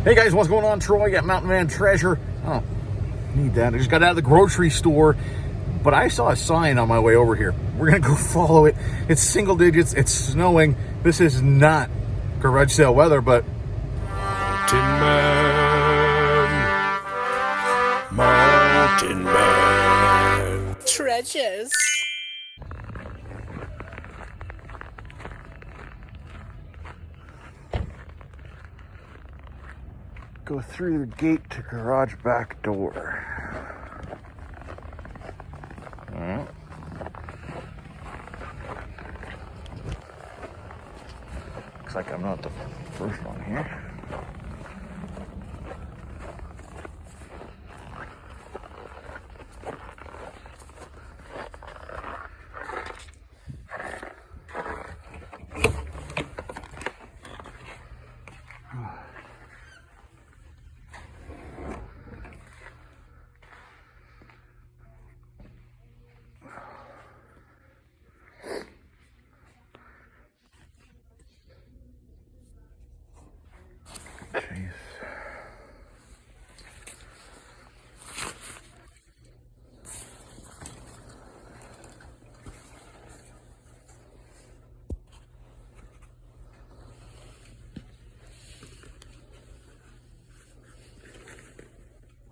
Hey guys, what's going on? Troy at Mountain Man Treasure. I don't need that. I just got out of the grocery store, but I saw a sign on my way over here. We're gonna go follow it. It's single digits, it's snowing. This is not garage sale weather, but Mountain Man Treasures. go through the gate to garage back door. All right. Looks like I'm not the first one here. Jeez.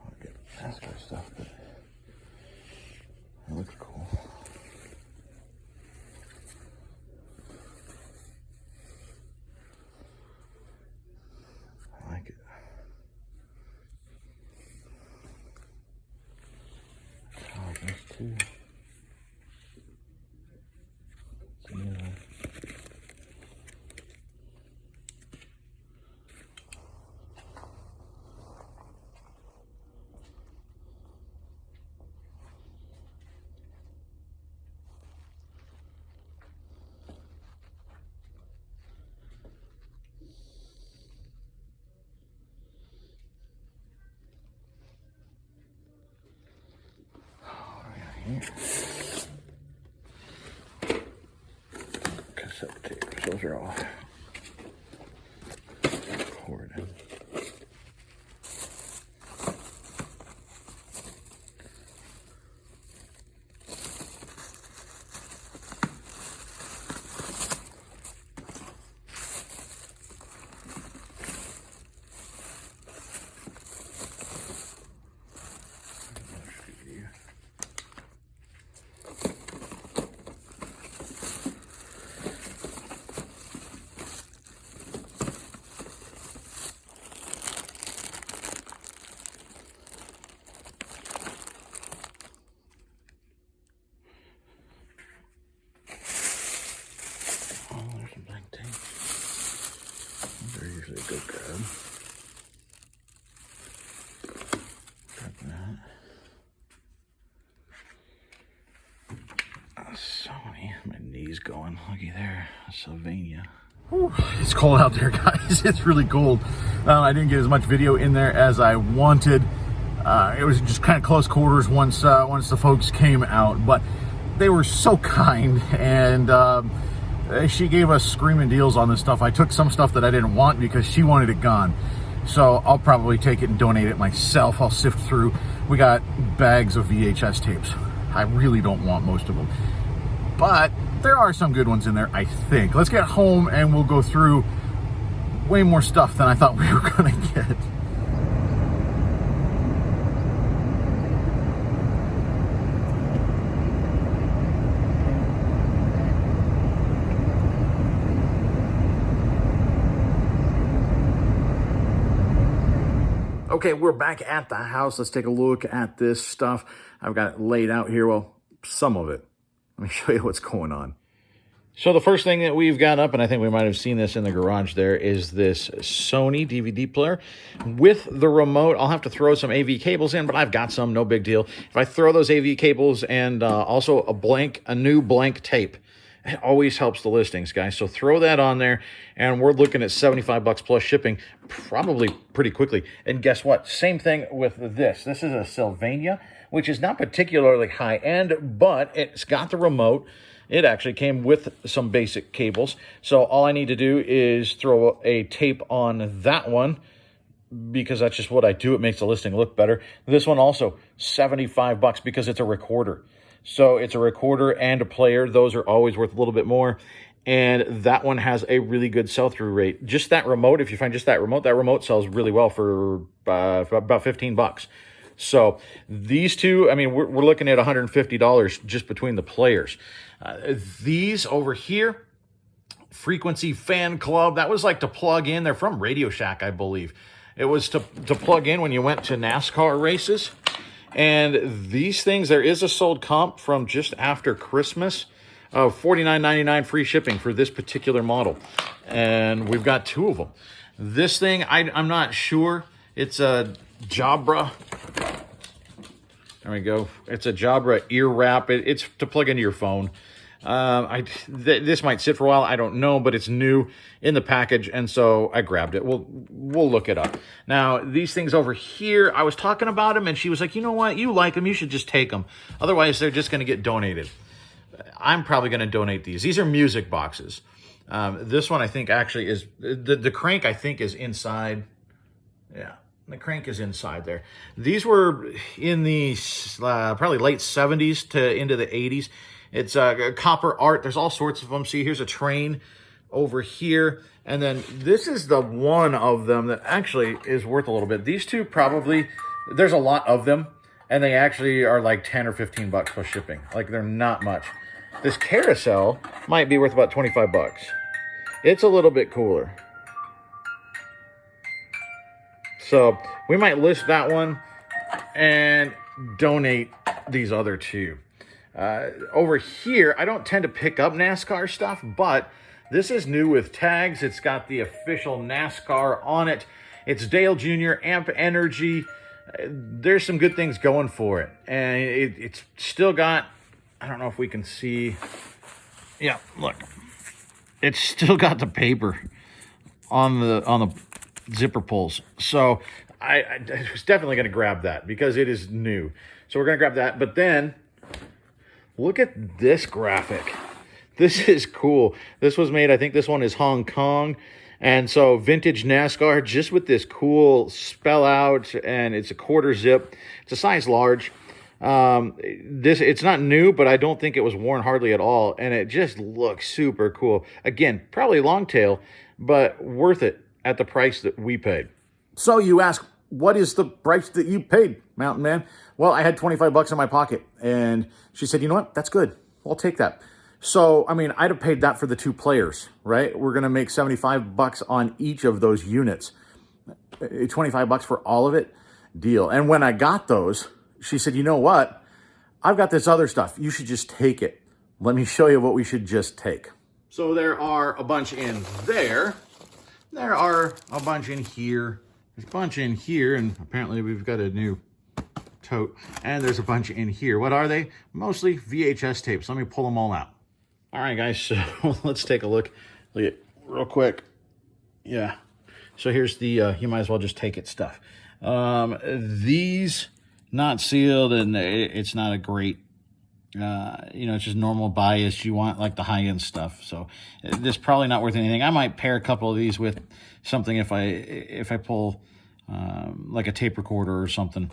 I'll get past our stuff, but it looks cool. I like it. Oh, this too. Yeah. Cassette tapes, those are all poured in. They're usually a good grab. Grab that. Sony, my knee's going. Looky there, Sylvania. Whew, it's cold out there, guys. It's really cold. I didn't get as much video in there as I wanted. It was just kind of close quarters once the folks came out, but they were so kind, and she gave us screaming deals on this stuff. I took some stuff that I didn't want because she wanted it gone. So I'll probably take it and donate it myself. I'll sift through. We got bags of VHS tapes. I really don't want most of them, but there are some good ones in there, I think. Let's get home and we'll go through way more stuff than I thought we were gonna get. Okay, we're back at the house. Let's take a look at this stuff. I've got it laid out here. Well, some of it. Let me show you what's going on. So the first thing that we've got up, and I think we might have seen this in the garage there, is this Sony DVD player with the remote. I'll have to throw some AV cables in, but I've got some, no big deal. If I throw those AV cables and also a new blank tape, it always helps the listings, guys. So throw that on there, and we're looking at 75 bucks plus shipping, probably pretty quickly. And guess what? Same thing with this. This is a Sylvania, which is not particularly high-end, but it's got the remote. It actually came with some basic cables. So all I need to do is throw a tape on that one, because that's just what I do. It makes the listing look better. This one also $75 because it's a recorder. So it's a recorder and a player. Those are always worth a little bit more. And that one has a really good sell-through rate. Just that remote, if you find just that remote sells really well for about $15. So these two, I mean, we're looking at $150 just between the players. These over here, Frequency Fan Club, that was like to plug in. They're from Radio Shack, I believe. It was to plug in when you went to NASCAR races. And these things, there is a sold comp from just after Christmas of $49.99 free shipping for this particular model. And we've got two of them. This thing, I'm not sure. It's a Jabra. There we go. It's a Jabra ear wrap. It's to plug into your phone. This might sit for a while. I don't know, but it's new in the package, and so I grabbed it. We'll look it up. Now, these things over here, I was talking about them, and she was like, you know what? You like them. You should just take them. Otherwise, they're just going to get donated. I'm probably going to donate these. These are music boxes. This one, I think, actually is... The crank, I think, is inside. Yeah. The crank is inside there. These were in the probably late 70s to into the 80s. It's copper art. There's all sorts of them. See, here's a train over here. And then this is the one of them that actually is worth a little bit. These two probably, there's a lot of them. And they actually are like 10 or 15 bucks plus shipping. Like, they're not much. This carousel might be worth about 25 bucks. It's a little bit cooler. So we might list that one and donate these other two. Over here, I don't tend to pick up NASCAR stuff, but this is new with tags. It's got the official NASCAR on it. It's Dale Jr., Amp Energy. There's some good things going for it. And it's still got, I don't know if we can see. Yeah, look. It's still got the paper on the zipper pulls. So I was definitely going to grab that because it is new. So we're going to grab that. But then look at this graphic. This is cool. This was made, I think this one is Hong Kong. And so vintage NASCAR just with this cool spell out, and it's a quarter zip. It's a size large. It's not new, but I don't think it was worn hardly at all. And it just looks super cool. Again, probably long tail, but worth it at the price that we paid. So you ask, what is the price that you paid, Mountain Man? Well, I had 25 bucks in my pocket, and she said, you know what? That's good. I'll take that. So, I mean, I'd have paid that for the two players, right? We're going to make 75 bucks on each of those units. 25 bucks for all of it? Deal. And when I got those, she said, you know what? I've got this other stuff. You should just take it. Let me show you what we should just take. So there are a bunch in there. There are a bunch in here. There's a bunch in here, and apparently we've got a new tote. And there's a bunch in here. What are they? Mostly VHS tapes. Let me pull them all out. All right, guys, so let's take a look. Look at real quick. Yeah. So here's the, you might as well just take it stuff. These, not sealed, and it's not a great, it's just normal bias. You want like the high-end stuff. So this is probably not worth anything. I might pair a couple of these with something if I pull like a tape recorder or something,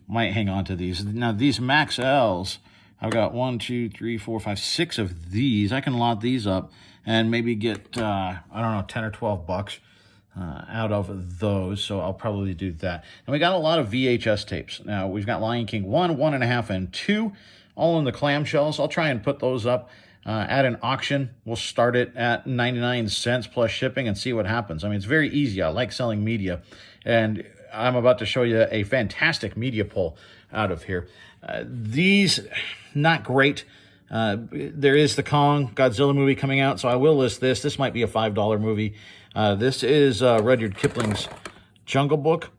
might hang on to these. Now these Max L's, I've got 1, 2, 3, 4, 5, 6 of these. I can lot these up and maybe get, 10 or 12 bucks out of those. So I'll probably do that. And we got a lot of VHS tapes. Now we've got Lion King 1, 1.5, and 2, all in the clamshells. I'll try and put those up at an auction. We'll start it at 99 cents plus shipping and see what happens. I mean, it's very easy. I like selling media. And I'm about to show you a fantastic media pull out of here. These, not great. There is the Kong Godzilla movie coming out, so I will list this. This might be a $5 movie. This is Rudyard Kipling's Jungle Book.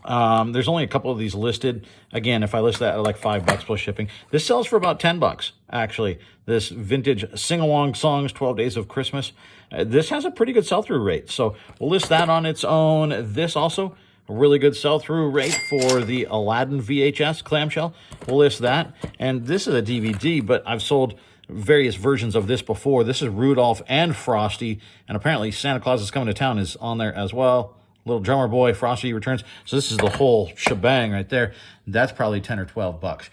There's only a couple of these listed. Again, if I list that at like $5 plus shipping, this sells for about 10 bucks, actually. This vintage sing-along songs, 12 Days of Christmas. This has a pretty good sell-through rate, so we'll list that on its own. This also, a really good sell-through rate for the Aladdin VHS clamshell. We'll list that. And this is a DVD, but I've sold various versions of this before. This is Rudolph and Frosty, and apparently Santa Claus is Coming to Town is on there as well. Little drummer boy, Frosty returns. So this is the whole shebang right there. That's probably 10 or 12 bucks.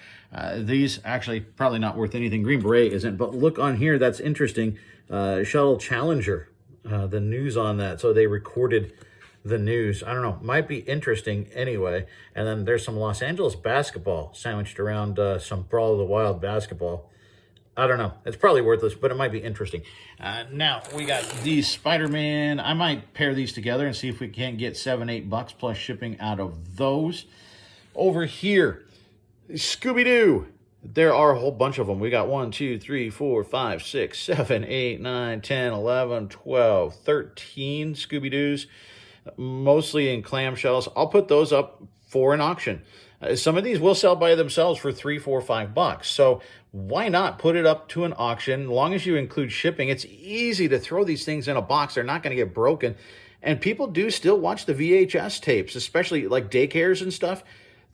These actually probably not worth anything. Green Beret isn't, but look on here. That's interesting. Shuttle Challenger, the news on that. So they recorded the news. I don't know. Might be interesting anyway. And then there's some Los Angeles basketball sandwiched around some Brawl of the Wild basketball. I don't know. It's probably worthless, but it might be interesting. Now, we got these Spider-Man. I might pair these together and see if we can't get 7, 8 bucks plus shipping out of those. Over here, Scooby-Doo. There are a whole bunch of them. We got 1, 2, 3, 4, 5, 6, 7, 8, 9, 10, 11, 12, 13 Scooby-Doos, mostly in clamshells. I'll put those up for an auction. Some of these will sell by themselves for 3, 4, 5 bucks. So why not put it up to an auction? As long as you include shipping, it's easy to throw these things in a box. They're not going to get broken. And people do still watch the VHS tapes, especially like daycares and stuff.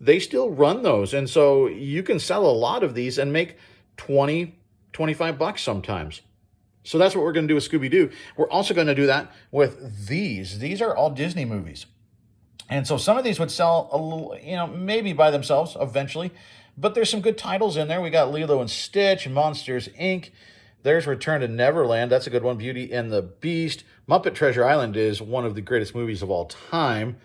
They still run those. And so you can sell a lot of these and make 20, 25 bucks sometimes. So that's what we're going to do with Scooby-Doo. We're also going to do that with these. These are all Disney movies. And so some of these would sell a little, maybe by themselves eventually. But there's some good titles in there. We got Lilo and Stitch, Monsters, Inc. There's Return to Neverland. That's a good one. Beauty and the Beast. Muppet Treasure Island is one of the greatest movies of all time.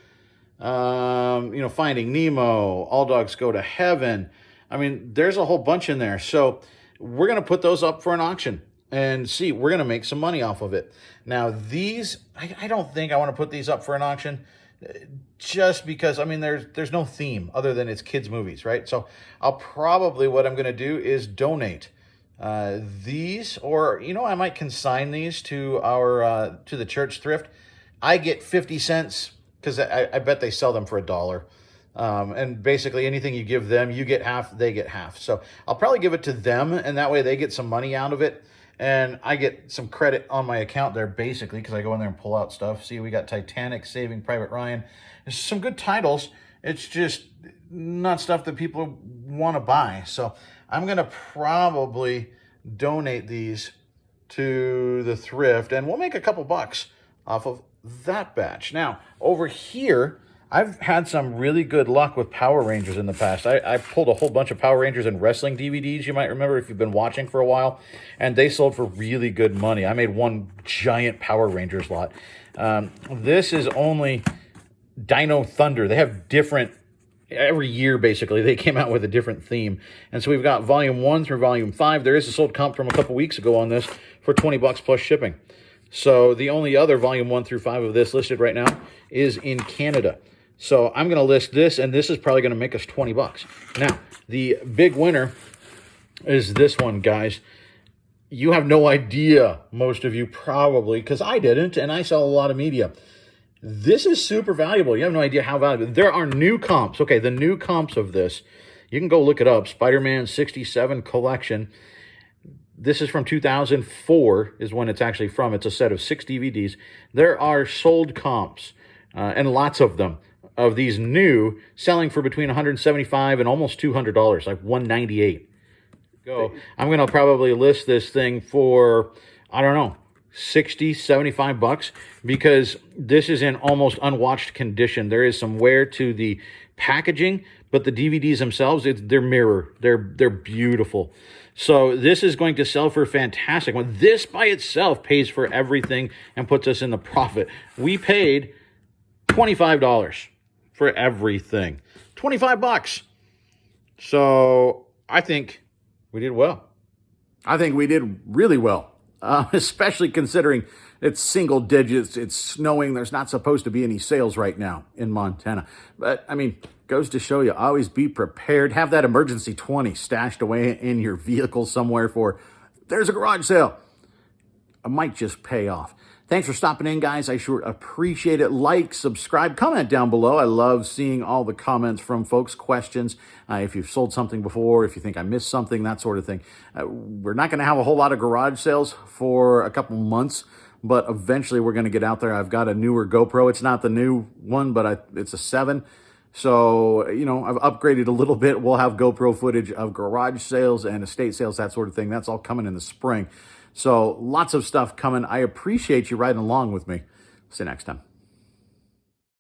Finding Nemo, All Dogs Go to Heaven. I mean, there's a whole bunch in there. So we're going to put those up for an auction and see. We're going to make some money off of it. Now, these, I don't think I want to put these up for an auction. Just because, there's no theme other than it's kids' movies, right? So I'll probably, what I'm going to do is donate these, or, I might consign these to to the church thrift. I get 50 cents because I bet they sell them for $1. And basically anything you give them, you get half, they get half. So I'll probably give it to them, and that way they get some money out of it. And I get some credit on my account there, basically, because I go in there and pull out stuff. See, we got Titanic, Saving Private Ryan. There's some good titles. It's just not stuff that people want to buy. So I'm going to probably donate these to the thrift, and we'll make a couple bucks off of that batch. Now, over here, I've had some really good luck with Power Rangers in the past. I pulled a whole bunch of Power Rangers and wrestling DVDs, you might remember if you've been watching for a while, and they sold for really good money. I made one giant Power Rangers lot. This is only Dino Thunder. They have different, every year basically, they came out with a different theme. And so we've got Volume 1 through Volume 5. There is a sold comp from a couple weeks ago on this for 20 bucks plus shipping. So the only other Volume 1 through 5 of this listed right now is in Canada. So I'm going to list this, and this is probably going to make us 20 bucks. Now, the big winner is this one, guys. You have no idea, most of you probably, because I didn't, and I sell a lot of media. This is super valuable. You have no idea how valuable. There are new comps. Okay, the new comps of this, you can go look it up. Spider-Man 67 collection. This is from 2004 is when it's actually from. It's a set of 6 DVDs. There are sold comps, and lots of them, of these new, selling for between $175 and almost $200, like $198. Go. I'm going to probably list this thing for, I don't know, 60, 75 bucks, because this is in almost unwatched condition. There is some wear to the packaging, but the DVDs themselves, they're mirror. They're beautiful. So this is going to sell for fantastic. Well, this by itself pays for everything and puts us in the profit. We paid $25 for everything. 25 bucks. So I think we did well. I think we did really well, especially considering it's single digits, it's snowing, there's not supposed to be any sales right now in Montana. But, goes to show you, always be prepared. Have that emergency 20 stashed away in your vehicle somewhere for, there's a garage sale. It might just pay off. Thanks for stopping in, guys. I sure appreciate it. Like, subscribe, comment down below. I love seeing all the comments from folks, questions. If you've sold something before, if you think I missed something, that sort of thing. We're not going to have a whole lot of garage sales for a couple months, but eventually we're going to get out there. I've got a newer GoPro. It's not the new one, but it's a 7. So, I've upgraded a little bit. We'll have GoPro footage of garage sales and estate sales, that sort of thing. That's all coming in the spring. So lots of stuff coming. I appreciate you riding along with me. See you next time.